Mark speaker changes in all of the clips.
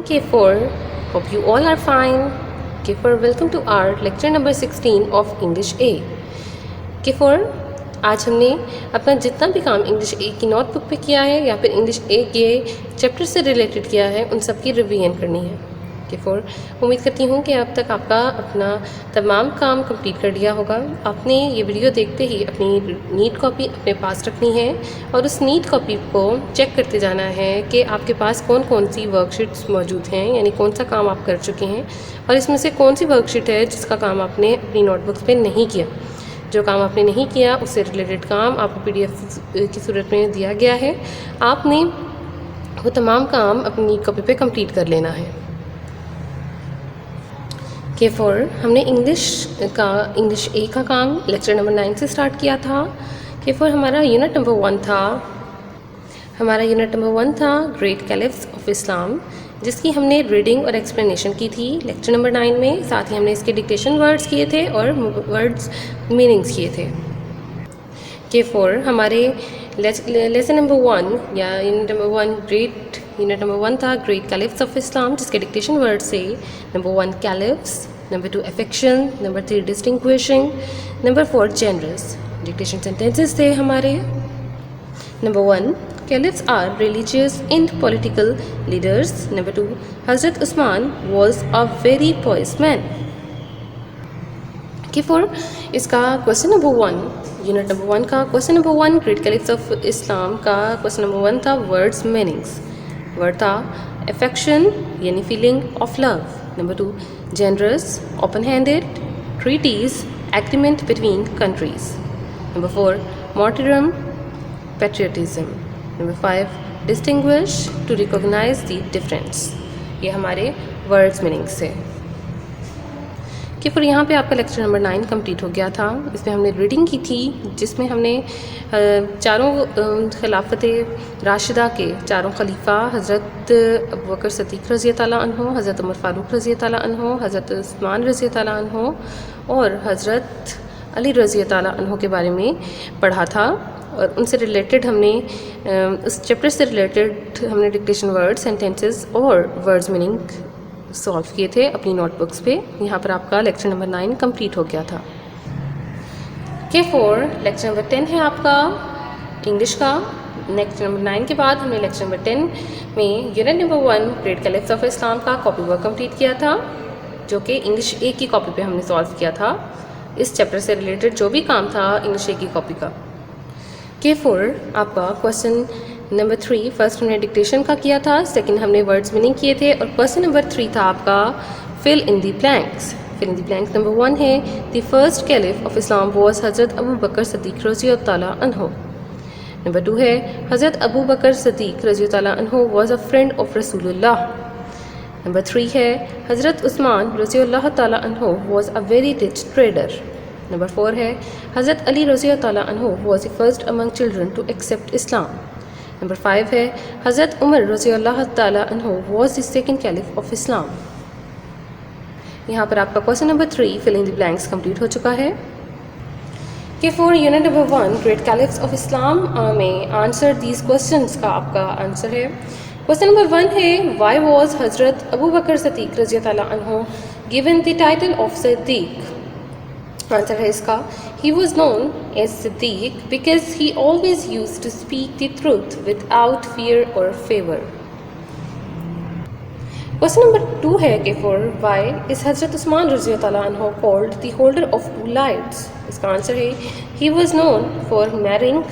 Speaker 1: K4. Hope you all are fine. K4, welcome to our lecture number 16 of English A. K4, आज हमने अपना जितना भी काम इंग्लिश ए की नोटबुक पे किया है या फिर इंग्लिश ए के चैप्टर से रिलेटेड किया है उन सब की रिवीजन करनी है। K4, उम्मीद करती हूँ कि अब तक आपका अपना तमाम काम कंप्लीट कर लिया होगा। आपने ये वीडियो देखते ही अपनी नीट कॉपी अपने पास रखनी है और उस नीट कॉपी को चेक करते जाना है कि आपके पास कौन कौन सी वर्कशीट्स मौजूद हैं, यानी कौन सा काम आप कर चुके हैं और इसमें से कौन सी वर्कशीट है जिसका काम आपने अपनी नोटबुक्स पे नहीं किया। जो काम आपने नहीं किया उससे रिलेटेड काम आपको PDF की सूरत में दिया गया है। आपने वो तमाम काम अपनी नीट कॉपी पे कंप्लीट कर लेना है। K4, हमने इंग्लिश ए का काम लेक्चर नंबर 9 से स्टार्ट किया था। K4, हमारा यूनिट नंबर 1 था ग्रेट कैलिफ्स ऑफ इस्लाम, जिसकी हमने रीडिंग और एक्सप्लेनेशन की थी लेक्चर नंबर 9 में। साथ ही हमने इसके डिक्टेशन वर्ड्स किए थे और वर्ड्स मीनिंग्स किए थे। K4, हमारे लेसन नंबर 1 या यूनिट नंबर 1 था ग्रेट कैलिफ्स ऑफ इस्लाम, जिसके डिक्टेशन वर्ड से number 1 caliphs, number 2 affection, number 3 distinguishing, number 4 generous. Dictation sentences थे हमारे। Number 1, caliphs are religious and political leaders. Number 2, Hazrat Usman was a very pious man. K4, इसका question number 1 unit number 1 का question number 1 great caliphs of Islam का question number 1 था words meanings. Word था affection यानी feeling of love, number 2 generous open handed, treaties agreement between countries, number 4 martyrdom patriotism, number 5 distinguish to recognise the difference. ये हमारे words meanings है कि फिर यहाँ पे आपका लेक्चर नंबर 9 कंप्लीट हो गया था। इसमें हमने रीडिंग की थी जिसमें हमने चारों खिलाफत राशिदा के चारों खलीफा हज़रत अबू बकर सिद्दीक़ रज़ी ताला अन्हो, हज़रत उमर फ़ारूक रज़ी ताला अन्हो, हज़रत उस्मान रज़ी ताला अन्हो और हज़रत अली रज़ी ताला अन्हो के बारे में पढ़ा था। और उनसे रिलेटेड हमने उस चैप्टर से रिलेटेड हमने डिक्टेशन वर्ड सेंटेंसेस और वर्ड्स मीनिंग सॉल्व किए थे अपनी नोटबुक्स पे। यहाँ पर आपका लेक्चर नंबर 9 कंप्लीट हो गया था। K4, लेक्चर नंबर 10 है आपका इंग्लिश का। लेक्चर नंबर 9 के बाद हमने लेक्चर नंबर 10 में unit number 1 great caliphs of Islam का कॉपी वर्क कंप्लीट किया था, जो कि इंग्लिश ए की कॉपी पे हमने सॉल्व किया था। इस चैप्टर से रिलेटेड जो भी काम था इंग्लिश ए की कॉपी का। K4, आपका क्वेश्चन नंबर 3 फर्स्ट हमने डिक्टेशन का किया था, सेकंड हमने वर्ड्स मीनिंग किए थे और क्वेश्चन नंबर 3 था आपका fill in the blanks. Fill in the blanks number 1 है the first caliph of Islam was Hazrat Abu Bakr Siddiq रज़ी ताला अन्हो। नंबर 2 है हज़रत अबू बकर सिद्दीक़ रज़ी ताला अन्हो वाज अ फ्रेंड ऑफ रसूलुल्लाह। नंबर 3 है हज़रत उस्मान रज़ी ताला अन्हो was a very rich trader. Number 4 है हज़रत अली रज़ी ताला अन्हो was the first among children to accept Islam. Number 5 है हज़रत उमर रज़ी ताला अन्हो was the second caliph of Islam. यहाँ पर आपका question number 3 filling the blanks complete हो चुका है। K4, unit number 1 great caliphs of इस्लाम में आंसर दीज क्वेश्चंस का आपका आंसर है। क्वेश्चन नंबर 1 है वाई वॉज हज़रत अबू बकर सिद्दीक़ रज़ी ताला अन्हो given the title of Siddiq. Answer है इसका he was known as Siddiq because he always use to speak the truth without fear और फेवर। क्वेश्चन नंबर 2 है K4 वाई इज हज़रत Usman रज़ी ताला अन्हो called the holder of 2 lights. इसका answer है he was known for marrying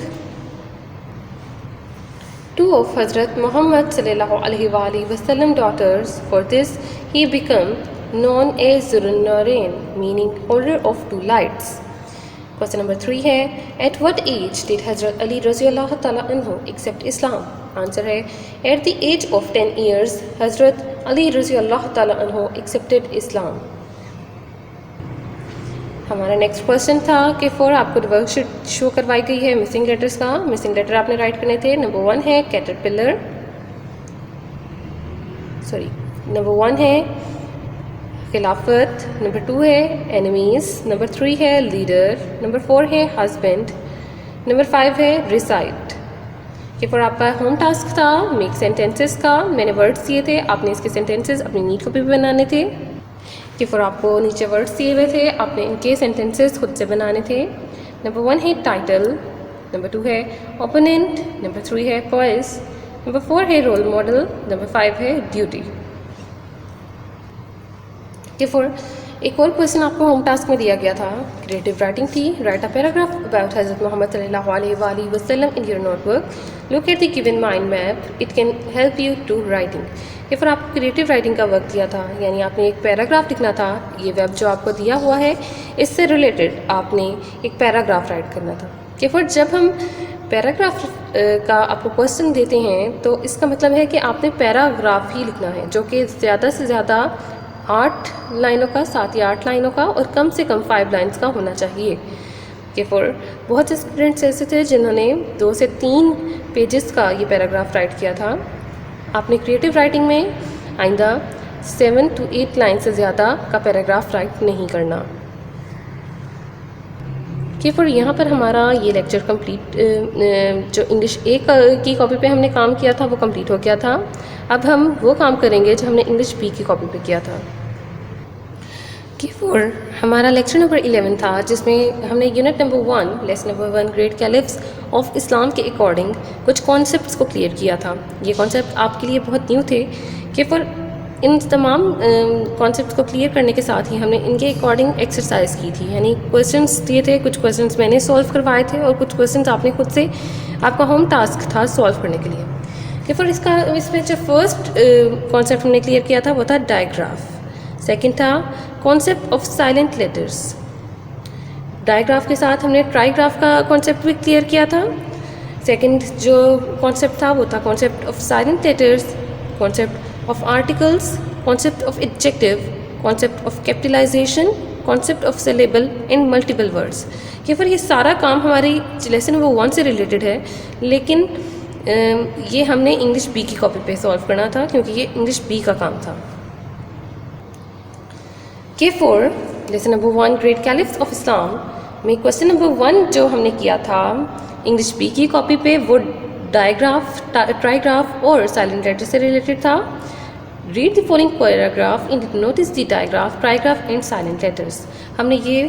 Speaker 1: 2 of Hazrat Muhammad sallallahu alaihi wasallam daughters. For this he became known as Zul-Nurayn, meaning holder of 2 lights. Question number 3 है at what age did Hazrat Ali रज़ियल्लाहु ताला अन्हु accept Islam? Answer है at the age of 10 years Hazrat Ali रज़ियल्लाहु ताला अन्हु accepted Islam. हमारा next question था कि 4 आपको वर्कशीट शो करवाई गई है मिसिंग लेटर्स का। मिसिंग लेटर आपने राइट करने थे। नंबर 1 है कैटरपिलर, नंबर 1 है खिलाफत, नंबर 2 है एनिमीज़, नंबर 3 है लीडर, नंबर 4 है हस्बैंड, नंबर 5 है रिसाइट। कि फिर आपका होम टास्क था मेक सेंटेंसेस का। मैंने वर्ड्स दिए थे, आपने इसके सेंटेंसेस अपनी नीट कॉपी पे बनाने थे। कि फिर आपको नीचे वर्ड्स दिए हुए थे, आपने इनके सेंटेंसेस खुद से बनाने थे। नंबर 1 है टाइटल, नंबर 2 है ओपोनेंट, नंबर 3 है पॉइस, नंबर 4 है रोल मॉडल, नंबर 5 है ड्यूटी। कि फिर एक और क्वेश्चन आपको होम टास्क में दिया गया था, क्रिएटिव राइटिंग थी। Write a paragraph about Hazrat Muhammad सल्लल्लाहु अलैहि वसल्लम in your notebook, look at the given mind map, it can help you to writing. कि फिर आपको क्रिएटिव राइटिंग का वर्क दिया था, यानी आपने एक पैराग्राफ लिखना था। ये वेब जो आपको दिया हुआ है इससे रिलेटेड आपने एक पैराग्राफ राइट करना था। कि फिर जब हम पैराग्राफ का आपको क्वेश्चन देते हैं तो इसका मतलब है कि आपने पैराग्राफ ही लिखना है, जो कि ज़्यादा से ज़्यादा 8 लाइनों का, 7 या 8 लाइनों का और कम से कम 5 लाइन्स का होना चाहिए। कि फिर बहुत से स्टूडेंट्स ऐसे थे जिन्होंने 2 से 3 पेजेस का ये पैराग्राफ राइट किया था। आपने क्रिएटिव राइटिंग में आइंदा 7 to 8 लाइन से ज़्यादा का पैराग्राफ राइट नहीं करना। कि फिर यहाँ पर हमारा ये लेक्चर कंप्लीट, जो इंग्लिश ए की कॉपी पे हमने काम किया था वो कंप्लीट हो गया था। अब हम वो काम करेंगे जो हमने इंग्लिश बी की कॉपी पे किया था। कि फिर हमारा लेक्चर नंबर 11 था, जिसमें हमने unit number 1 lesson number 1 great caliphs of इस्लाम के अकॉर्डिंग कुछ कॉन्सेप्ट्स को क्लियर किया था। ये कॉन्सेप्ट आपके लिए बहुत न्यू थे। कि फिर इन तमाम कॉन्सेप्ट्स को क्लियर करने के साथ ही हमने इनके अकॉर्डिंग एक्सरसाइज की थी, यानी क्वेश्चंस दिए थे। कुछ क्वेश्चंस मैंने सॉल्व करवाए थे और कुछ क्वेश्चंस आपने खुद से, आपका होम टास्क था सॉल्व करने के लिए। कि फिर इसमें जो फर्स्ट कॉन्सेप्ट हमने क्लियर किया था वो था डायग्राफ। सेकंड था concept of silent letters. Digraph के साथ हमने ट्राईग्राफ का कॉन्सेप्ट भी क्लियर किया था। सेकंड जो कॉन्सेप्ट था वो था concept of silent letters, concept of articles, concept of adjective, concept of capitalisation, concept of syllable and multiple words. कि फिर ये सारा काम हमारी लेसन नंबर 1 से रिलेटेड है, लेकिन ये हमने इंग्लिश बी की कॉपी पे सॉल्व करना था क्योंकि ये इंग्लिश बी का काम था। के for lesson number 1 great caliphs of इस्लाम में क्वेश्चन नंबर 1 जो हमने किया था इंग्लिश बी की कॉपी पे वो डायग्राफ, ट्राईग्राफ और साइलेंट लेटर से रिलेटेड था। Read the following paragraph in notice the digraph, trigraph and silent letters. हमने ये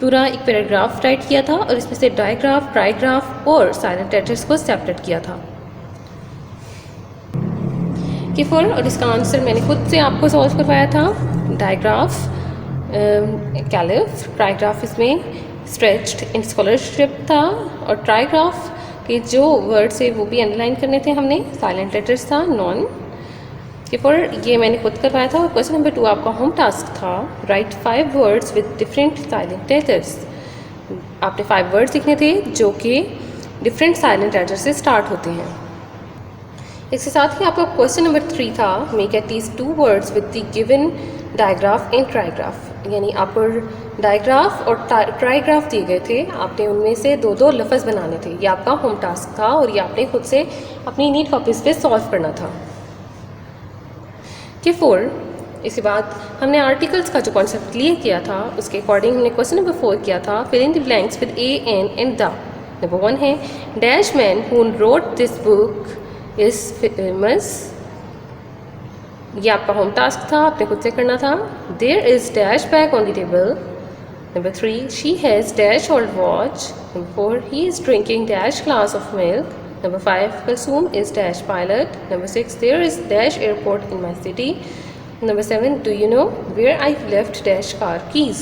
Speaker 1: पूरा एक पैराग्राफ राइट किया था और इसमें से डायग्राफ, ट्राईग्राफ और साइलेंट लेटर्स को सेपरेट किया था। कि फॉर और इसका आंसर मैंने खुद से आपको सॉल्व करवाया था। डायग्राफ कैलिफ, ट्राईग्राफ इसमें स्ट्रेच्ड इन स्कॉलरशिप था और ट्राईग्राफ के जो वर्ड्स है वो भी अंडरलाइन करने थे हमने। साइलेंट लेटर्स था नॉन। कि फॉर ये मैंने खुद करवाया था। क्वेश्चन नंबर 2 आपका होम टास्क था right 5 words with different silent letters. आपने 5 वर्ड्स लिखने थे जो कि डिफरेंट साइलेंट लेटर से स्टार्ट होते हैं। इसके साथ ही आपका क्वेश्चन नंबर 3 था make at least 2 words with the given digraph and trigraph. यानी आपको डायग्राफ और ट्राईग्राफ दिए गए थे, आपने उनमें से 2-2 लफ्ज़ बनाने थे। ये आपका होम टास्क था और ये आपने खुद से अपनी नीट कॉपीज़ पे सॉल्व करना था। कि 4 इसके बाद हमने आर्टिकल्स का जो कॉन्सेप्ट क्लियर किया था उसके अकॉर्डिंग हमने क्वेश्चन नंबर 4 किया था fill in the blanks with a an and the. Number 1 है dash man who wrote this book is famous. ये आपका होम टास्क था, आपने खुद से करना था। There is dash bag on the table. Number 3 she has dash old watch. Number 4 he is drinking dash glass of milk. Number 5 Kalsoom is dash pilot. Number 6 there is dash airport in my city. Number 7 do you know where I've left dash car keys.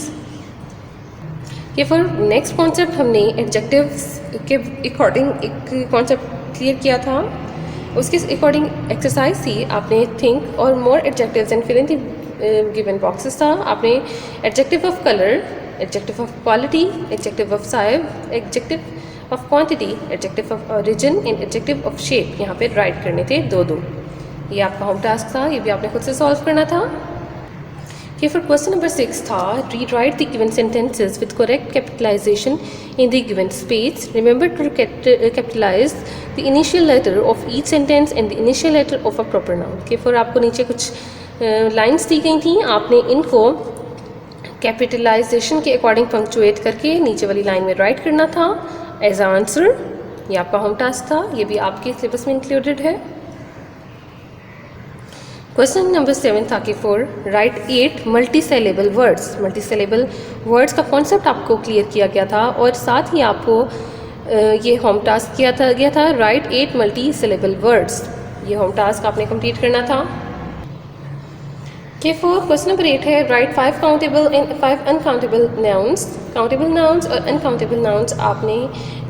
Speaker 1: ये फिर next concept हमने adjectives के according एक concept clear किया था। उसके according exercise थी, आपने थिंक और more adjectives and fill in the given boxes था। आपने adjective of colour, adjective of quality, adjective of size, adjective of quantity, adjective of origin and adjective of shape यहाँ पे राइट करने थे 2-2। ये आपका होम टास्क था, ये भी आपने खुद से सॉल्व करना था। कि फिर क्वेश्चन नंबर 6 था read write the given sentences with correct capitalisation in the given space. Remember to capitalise the initial letter of each sentence and the initial letter of a proper noun. कि फिर आपको नीचे कुछ lines दी गई थी, आपने इनको कैपिटलाइजेशन के अकॉर्डिंग पंक्चुएट करके नीचे वाली लाइन में राइट करना था एज आंसर। ये आपका होम टास्क था, ये भी आपके सिलेबस में इंक्लूडेड है। क्वेश्चन नंबर 7 था कि 4 राइट 8 मल्टीसेलेबल वर्ड्स। मल्टीसेलेबल वर्ड्स का कॉन्सेप्ट आपको क्लियर किया गया था और साथ ही आपको ये होम टास्क गया था राइट 8 मल्टीसेलेबल वर्ड्स। ये होम टास्क आपने कंप्लीट करना था। के 4 क्वेश्चन नंबर 8 है right 5 countable and 5 uncountable nouns. Countable nouns और अनकाउंटेबल नाउन्स आपने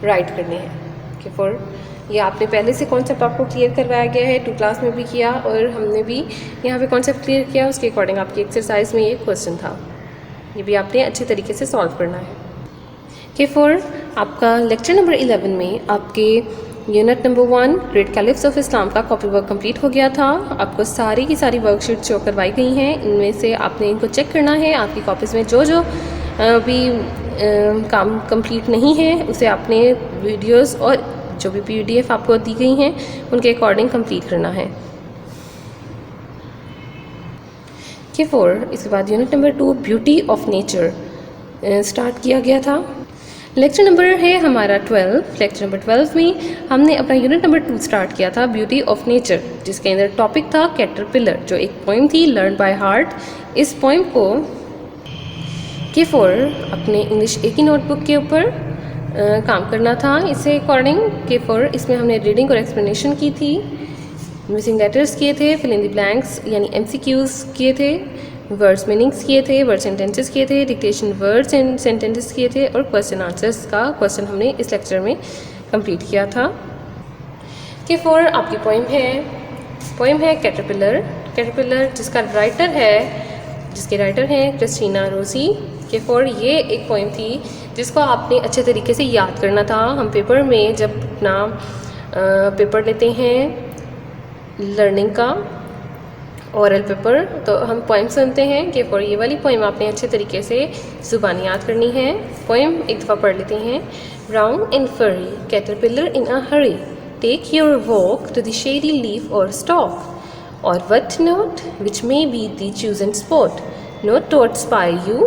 Speaker 1: राइट करने हैं। के 4 ये आपने पहले से कॉन्सेप्ट आपको क्लियर करवाया गया है, 2 क्लास में भी किया और हमने भी यहाँ पे कॉन्सेप्ट क्लियर किया, उसके अकॉर्डिंग आपकी एक्सरसाइज में ये क्वेश्चन था, ये भी आपने अच्छे तरीके से सॉल्व करना है। के 4 आपका लेक्चर नंबर 11 में आपके unit number 1 great caliphs of Islam का कॉपी वर्क कंप्लीट हो गया था। आपको सारी की सारी वर्कशीट शो करवाई गई हैं, इनमें से आपने इनको चेक करना है। आपकी कॉपीज़ में जो जो भी काम कंप्लीट नहीं है उसे आपने वीडियोस और जो भी PDF आपको दी गई हैं उनके अकॉर्डिंग कंप्लीट करना है। के 4 इसके बाद unit number 2 beauty of nature start किया गया था। लेक्चर नंबर है हमारा 12। लेक्चर नंबर 12 में हमने अपना यूनिट नंबर 2 स्टार्ट किया था ब्यूटी ऑफ नेचर, जिसके अंदर टॉपिक था कैटरपिलर, जो एक पोइम थी लर्न बाय हार्ट। इस पोइम को के 4 अपने इंग्लिश A की नोटबुक के ऊपर काम करना था। इससे अकॉर्डिंग के 4 इसमें हमने रीडिंग और एक्सप्लेनेशन की थी, मिसिंग लेटर्स किए थे, फिल इन द ब्लैंक्स यानी MCQs किए थे, वर्ड्स मीनिंग्स किए थे, वर्ड सेंटेंसेस किए थे, डिक्टेशन वर्ड्स एंड सेंटेंसेस किए थे और क्वेश्चन आंसर्स का क्वेश्चन हमने इस लेक्चर में कंप्लीट किया था। के 4 आपकी पोइम है कैटरपिलर। कैटरपिलर जिसके राइटर हैं क्रिस्टीना रोसी। के 4 ये एक पोइम थी जिसको आपने अच्छे तरीके से याद करना था। हम पेपर में जब अपना पेपर लेते हैं लर्निंग का ओरल पेपर, तो हम पोइम सुनते हैं। के 4 ये वाली पोइम आपने अच्छे तरीके से ज़ुबानी याद करनी है। पोइम एक दफ़ा पढ़ लेते हैं। Brown and furry caterpillar in a hurry, take your walk to the shady leaf or stalk, or what note which may be the chosen spot, no thought spy you,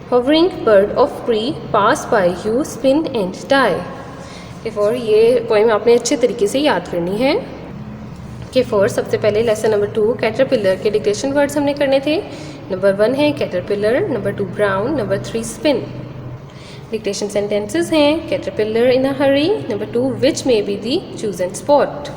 Speaker 1: hovering bird of prey pass by you, spin and die। के 4 ये poem आपने अच्छे तरीके से याद करनी है। के 4 सबसे पहले लेसन नंबर 2 कैटरपिलर के डिक्टेशन वर्ड्स हमने करने थे। नंबर 1 है caterpillar, number 2 brown, number 3 spin. Dictation sentences हैं caterpillar in a hurry, number 2 which may be the chosen spot.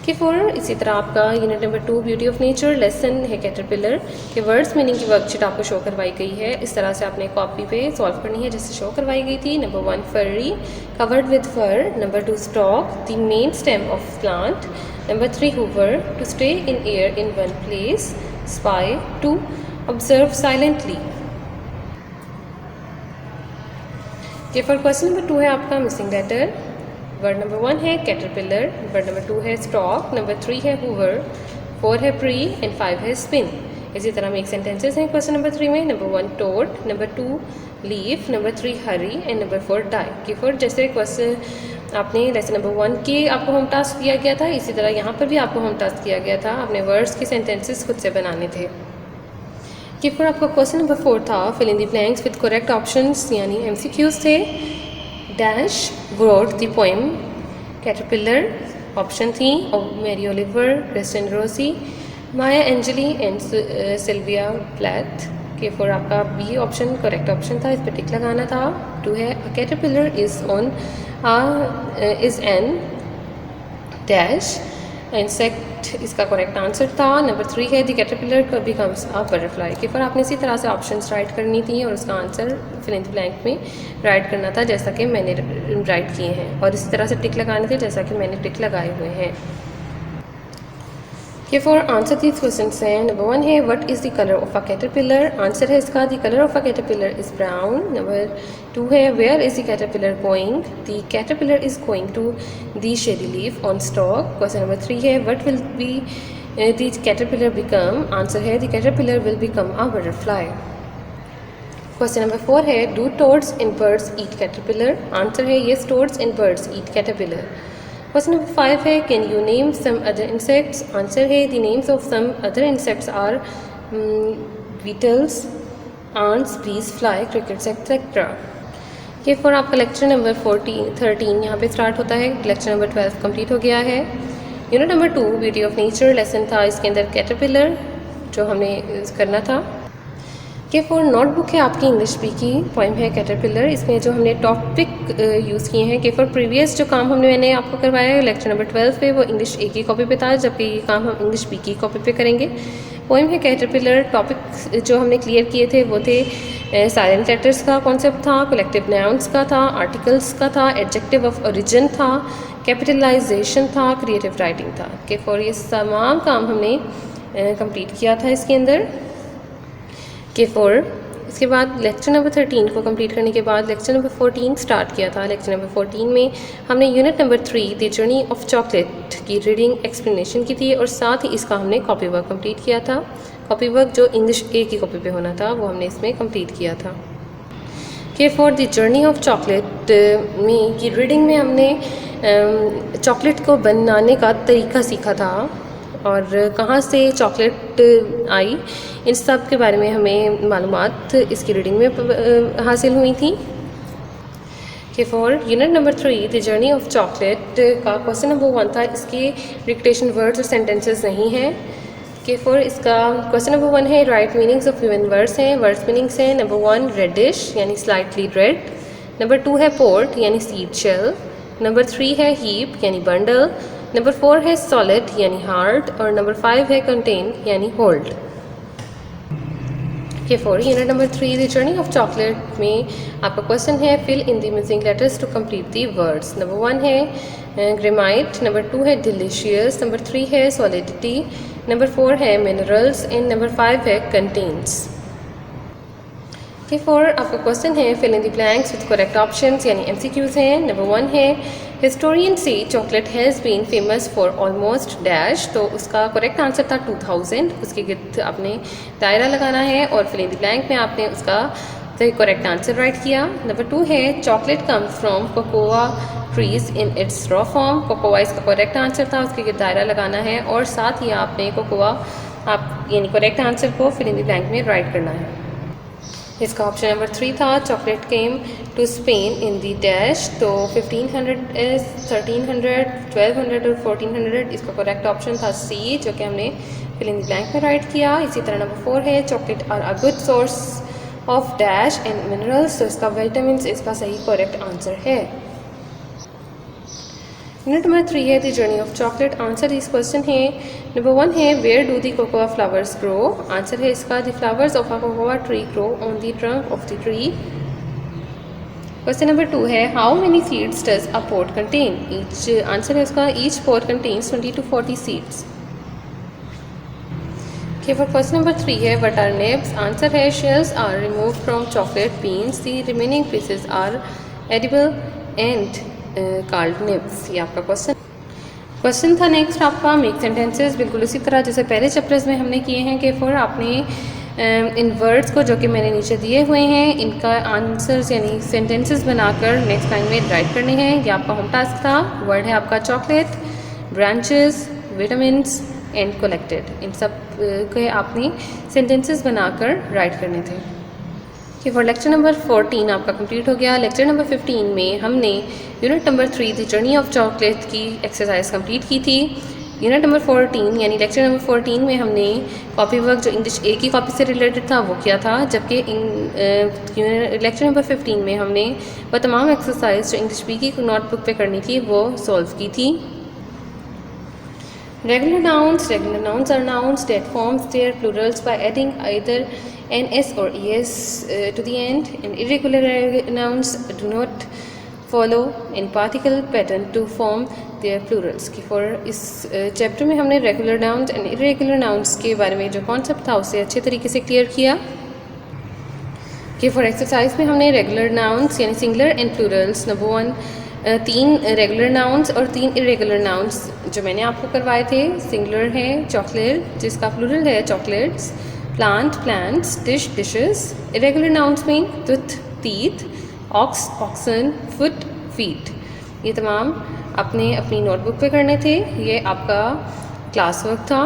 Speaker 1: K 4 इसी तरह आपका unit number 2 beauty of nature lesson है कैटरपिलर के वर्ड्स मीनिंग की वर्कशीट आपको शो करवाई गई है। इस तरह से आपने कॉपी पे सॉल्व करनी है जैसे शो करवाई गई थी। Number 1 furry covered with fur, number 2 stalk the main stem of plant, number 3 hover to stay in air in one place, spy to observe silently. K 4 question number 2 है आपका missing letter. Word number 1 है caterpillar, word number 2 है stock, number 3 है Hoover, 4 है pre and 5 है spin. इसी तरह में एक सेंटेंसेस हैं क्वेश्चन नंबर 3 में। Number 1 toad, number 2 leaf, number 3 hurry and number 4 die. के 4 जैसे क्वेश्चन आपने लेसन नंबर 1 के आपको होम टास्क दिया गया था, इसी तरह यहाँ पर भी आपको होम टास्क दिया गया था। आपने वर्ड्स के सेंटेंसेस खुद से बनाने थे। के 4 आपका क्वेश्चन नंबर 4 था fill in the blanks with correct options यानी MCQs थे। Dash wrote the poem caterpillar, option थी Mary Oliver, Christina Rossetti, Maya Angelou and Sylvia Plath. K 4 आपका बी ऑप्शन करेक्ट ऑप्शन था, इस पर टिक लगाना था। 2 है caterpillar is an dash insect, इसका करेक्ट आंसर था। नंबर 3 है the caterpillar becomes a butterfly. के 4 आपने इसी तरह से ऑप्शंस राइट करनी थी और उसका answer fill in the blank में राइट करना था जैसा कि मैंने राइट किए हैं, और इसी तरह से टिक लगाने थे जैसा कि मैंने टिक लगाए हुए हैं। के 4 आंसर दीज क्वेश्चन हैं। नंबर 1 है what is the colour of a caterpillar, answer है इसका the colour of a caterpillar is brown. Number 2 है where is the caterpillar going, the caterpillar is going to the shady leaf on stalk. Question number 3 है what will be the caterpillar become, answer है the caterpillar will become a butterfly. Question number 4 है do toads and birds eat caterpillar, answer है yes toads and birds eat caterpillar. Question number 5 है can you name some other insects, answer है the names of some other insects are beetles, ants, bees, fly, crickets, etc. K four आपका lecture number 13 यहाँ पे start होता है। Lecture number 12 complete हो गया है। Unit number 2 beauty of nature lesson था, इसके अंदर कैटरपिलर जो हमने करना था। के फॉर नोटबुक है आपकी इंग्लिश बी की, पोइम है कैटरपिलर। इसमें जो हमने टॉपिक यूज़ किए हैं, के फॉर प्रीवियस जो काम मैंने आपको करवाया है लेक्चर नंबर 12 पे, वो इंग्लिश ए की कॉपी पे था, जबकि ये काम हम इंग्लिश बी की कॉपी पे करेंगे। पोइम है कैटरपिलर। टॉपिक जो हमने क्लियर किए थे वो थे साइलेंट लेटर्स का कॉन्सेप्ट था, कलेक्टिव नाउन्स का था, आर्टिकल्स का था, एडजेक्टिव ऑफ ओरिजिन था, कैपिटलाइजेशन था, क्रिएटिव राइटिंग था। के फॉर ये तमाम काम हमने कंप्लीट किया था इसके अंदर। के फॉर इसके बाद लेक्चर नंबर 13 को कंप्लीट करने के बाद लेक्चर नंबर 14 स्टार्ट किया था। लेक्चर नंबर 14 में हमने unit number 3 the journey of chocolate की रीडिंग एक्सप्लेनेशन की थी और साथ ही इसका हमने कॉपी वर्क कंप्लीट किया था। कॉपी वर्क जो इंग्लिश ए की कॉपी पे होना था वो हमने इसमें कंप्लीट किया था। के for the journey of chocolate में की रीडिंग में हमने चॉकलेट को बनाने का तरीका सीखा था और कहाँ से चॉकलेट आई, इन सब के बारे में हमें मालूमात इसकी रीडिंग में हासिल हुई थी। के for unit number 3 the journey of chocolate का क्वेश्चन नंबर 1 था। इसके डिक्टेशन वर्ड्स और सेंटेंसेस नहीं हैं। के फॉर इसका क्वेश्चन नंबर 1 है right meanings of given words हैं। वर्ड्स मीनिंग्स हैं नंबर 1 रेडिश यानी स्लाइटली रेड, नंबर 2 है पोर्ट यानी सीड शेल, नंबर 3 है हीप यानी बंडल, नंबर 4 है सॉलिड यानी हार्ड और नंबर 5 है कंटेन यानी होल्ड। के for unit number 3 the journey of chocolate में आपका क्वेश्चन है fill in the missing letters to complete the words. Number 1 है ग्रेमाइट, नंबर 2 है डिलीशियस, नंबर 3 है सॉलिडिटी, नंबर 4 है मिनरल्स एंड नंबर 5 है कंटेन्स। के फॉर आपका क्वेश्चन है fill in the blanks with correct options यानी एमसीक्यूज हैं। नंबर 1 है हिस्टोरियन से chocolate has been famous for almost dash, तो उसका करेक्ट आंसर था 2000। उसके गिर्द आपने दायरा लगाना है और फिल इन द ब्लैंक में आपने उसका करेक्ट आंसर राइट किया। नंबर 2 है chocolate come from cocoa trees in its raw form, cocoa इसका करेक्ट आंसर था, उसके गिर्द दायरा लगाना है और साथ ही आपने कोकोआ आप यानी करेक्ट आंसर को फिल इन द ब्लैंक में राइट करना है। इसका ऑप्शन नंबर 3 था chocolate came to Spain in the dash, तो 1500 1300 1200 और 1400 इसका करेक्ट ऑप्शन था सी, जो कि हमने फिल इन द ब्लैंक में राइट किया। इसी तरह नंबर 4 है chocolate are a good source of dash and minerals, तो इसका विटामिन इसका सही करेक्ट आंसर है। यूनिट नंबर 3 है the journey of chocolate. Answer इस क्वेश्चन है नंबर 1 है where do the cocoa flowers grow, answer है इसका the flowers of a cocoa tree grow on the trunk of the tree. Question number 2 है how many seeds does a pod contain, each answer है इसका each pod contains 20 to 40 seeds. के for question number 3 है what are nibs, answer है shells are remove from chocolate beans, the remaining pieces are edible and called nibs. ये आपका question था। Next आपका make sentences, बिल्कुल इसी तरह जैसे पहले चैप्टर्स में हमने किए हैं। के फॉर आपने इन वर्ड्स को जो कि मैंने नीचे दिए हुए हैं इनका आंसर्स यानी सेंटेंसेस बनाकर नेक्स्ट लाइन में राइट करने हैं। ये आपका होम टास्क था। वर्ड है आपका chocolate, branches, vitamins and collected, इन सब के आपने सेंटेंसेस बनाकर राइट करने थे। कि फॉर लेक्चर नंबर 14 आपका कंप्लीट हो गया। लेक्चर नंबर 15 में हमने unit number 3 the journey of chocolate की एक्सरसाइज कंप्लीट की थी। यूनिट नंबर 14 यानी लेक्चर नंबर 14 में हमने कॉपी वर्क जो इंग्लिश ए की कॉपी से रिलेटेड था वो किया था, जबकि लेक्चर नंबर 15 में हमने वह तमाम एक्सरसाइज जो इंग्लिश बी की नोटबुक पे करनी थी वो सॉल्व की थी। Regular nouns are nouns that forms their plurals by adding either an s or es to the end, and irregular nouns do not follow in particle pattern to form their plurals। कि for इस chapter में हमने regular nouns and irregular nouns के बारे में जो concept था उसे अच्छे तरीके से क्लियर किया। कि for एक्सरसाइज में हमने रेगुलर nouns यानी singular and Plurals number 1 3 regular nouns और 3 इरेगुलर नाउन्स जो मैंने आपको करवाए थे। सिंगुलर है चॉकलेट जिसका प्लूरल है chocolates, plant plants, dish dishes. Irregular nouns में tooth teeth, ox oxen, foot feet. ये तमाम आपने अपनी नोटबुक पे करने थे। ये आपका क्लास वर्क था।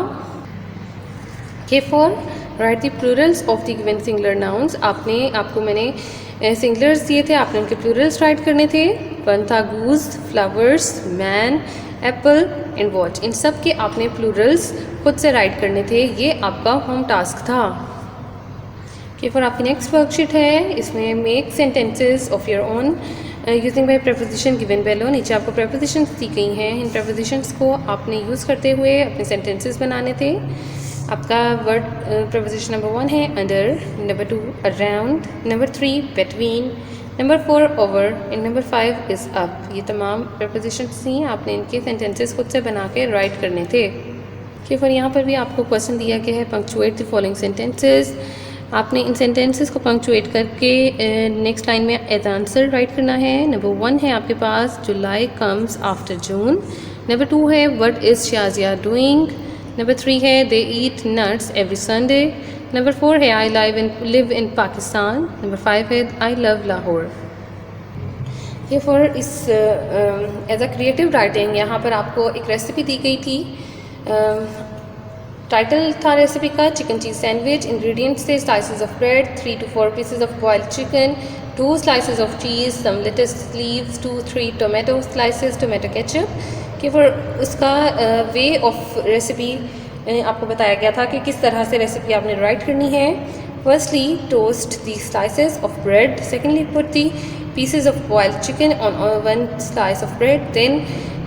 Speaker 1: के for right the Plurals of the given singular nouns आपको मैंने सिंगुलर्स दिए थे, आपने उनके प्लूरल्स राइट करने थे। वन था goose, flowers, man, apple and watch. इन सब के आपने प्लूरल्स खुद से राइट करने थे। ये आपका होम टास्क था। कि फिर आपकी नेक्स्ट वर्कशीट है, इसमें make sentences of your own using by preposition given below. नीचे आपको प्रेपोजिशंस दी गई हैं। इन प्रेपोजिशंस को आपने यूज़ करते हुए अपने सेंटेंसेस बनाने थे। आपका वर्ड प्रेपोजिशन नंबर 1 है under, number 2 around, number 3 between, number 4 over and number 5 is up. ये तमाम प्रेपोजिशंस थी, आपने इनके सेंटेंसेस खुद से बना के राइट करने थे। कि फिर यहाँ पर भी आपको क्वेश्चन दिया गया है, पंक्चुएट द फॉलोइंग सेंटेंसेस। आपने इन सेंटेंसेस को पंक्चुएट करके नेक्स्ट लाइन में एज आंसर राइट करना है। नंबर 1 है आपके पास जुलाई कम्स आफ्टर जून। नंबर 2 है what is Shazia doing. Number 3 है दे ईट नट्स एवरी संडे। नंबर 4 है I live in Pakistan. Number 5 है आई लव लाहौर। ये फॉर इस एज अ क्रिएटिव राइटिंग यहाँ पर आपको एक रेसिपी दी गई थी। टाइटल था रेसिपी का चिकन चीज़ सैंडविच। इंग्रेडिएंट्स थे slices of bread, 3 to 4 pieces of boiled chicken, 2 slices of cheese, some lettuce leaves, 2-3 tomato slices, tomato ketchup. कि फिर उसका वे ऑफ रेसिपी आपको बताया गया था कि किस तरह से रेसिपी आपने राइट करनी है। Firstly toast the slices of bread, secondly put the pieces of boiled chicken on one slice of bread, then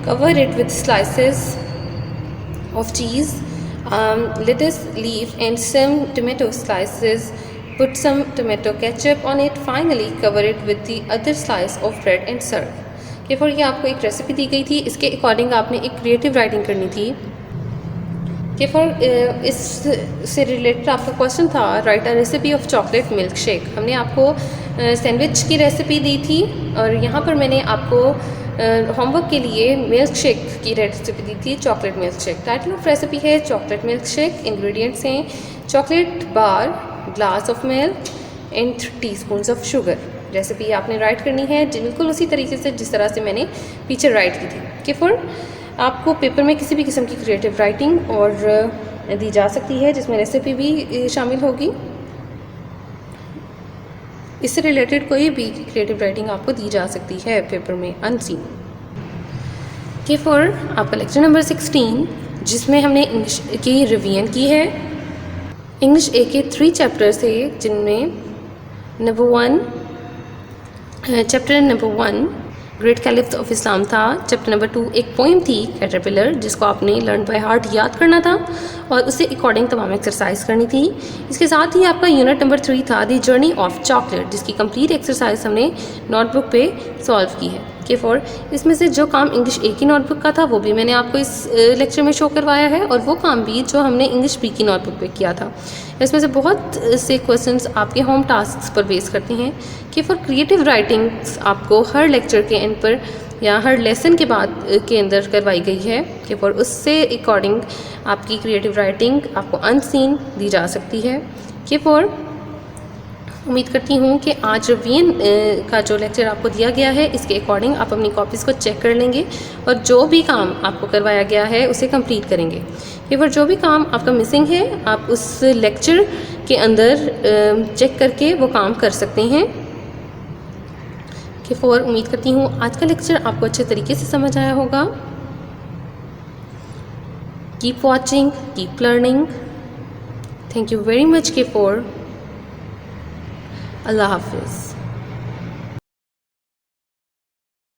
Speaker 1: cover it with slices of cheese, lettuce leaf and some tomato slices. Put some tomato ketchup on it. Finally cover it with the other slice of bread and serve. कि फिर ये आपको एक recipe दी गई थी, इसके according आपने एक क्रिएटिव राइटिंग करनी थी। कि फिर इससे रिलेटेड आपका क्वेश्चन था right a recipe of chocolate milk shake. हमने आपको सैंडविच की रेसिपी दी थी और यहाँ पर मैंने आपको होमवर्क के लिए मिल्क शेक की रेसिपी दी थी, chocolate milk shake. Title of recipe है चॉकलेट मिल्क शेक। इंग्रेडिएंट्स हैं chocolate bar, glass of milk and 3 teaspoons of sugar. Recipe आपने राइट करनी है बिल्कुल उसी तरीके से जिस तरह से मैंने पीछे राइट की थी। कि फिर आपको पेपर में किसी भी किस्म की क्रिएटिव राइटिंग और दी जा सकती है जिसमें रेसिपी भी शामिल होगी। इससे रिलेटेड कोई भी क्रिएटिव राइटिंग आपको दी जा सकती है पेपर में अनसीन। कि फिर आपका लेक्चर नंबर 16 जिसमें हमने इंग्लिश की रिवीजन की है। इंग्लिश ए के 3 चैप्टर्स थे जिनमें chapter number 1 great caliphs of Islam था। चैप्टर नंबर 2 एक पोइम थी कैटरपिलर जिसको आपने लर्न बाय हार्ट याद करना था और उससे अकॉर्डिंग तमाम एक्सरसाइज करनी थी। इसके साथ ही आपका यूनिट नंबर 3 था दी जर्नी ऑफ चॉकलेट जिसकी कंप्लीट एक्सरसाइज हमने नोटबुक पे सॉल्व की है। कि फॉर इसमें से जो काम इंग्लिश ए की नोटबुक का था वो भी मैंने आपको इस लेक्चर में शो करवाया है और वो काम भी जो हमने इंग्लिश बी की नोटबुक पे किया था। इसमें से बहुत से क्वेश्चंस आपके होम टास्क्स पर बेस करते हैं। कि फॉर क्रिएटिव राइटिंग्स आपको हर लेक्चर के एंड पर या हर लेसन के बाद के अंदर करवाई गई है। कि फॉर उससे अकॉर्डिंग आपकी क्रिएटिव राइटिंग आपको अनसीन दी जा सकती है। कि फॉर उम्मीद करती हूँ कि आज रिवीजन का जो लेक्चर आपको दिया गया है इसके अकॉर्डिंग आप अपनी कॉपीज़ को चेक कर लेंगे और जो भी काम आपको करवाया गया है उसे कंप्लीट करेंगे। कि फिर जो भी काम आपका मिसिंग है आप उस लेक्चर के अंदर चेक करके वो काम कर सकते हैं। कि फिर उम्मीद करती हूँ आज का लेक्चर आपको अच्छे तरीके से समझ आया होगा। Keep watching, keep learning. Thank you very much. कि फिर अल्लाह हाफिज़।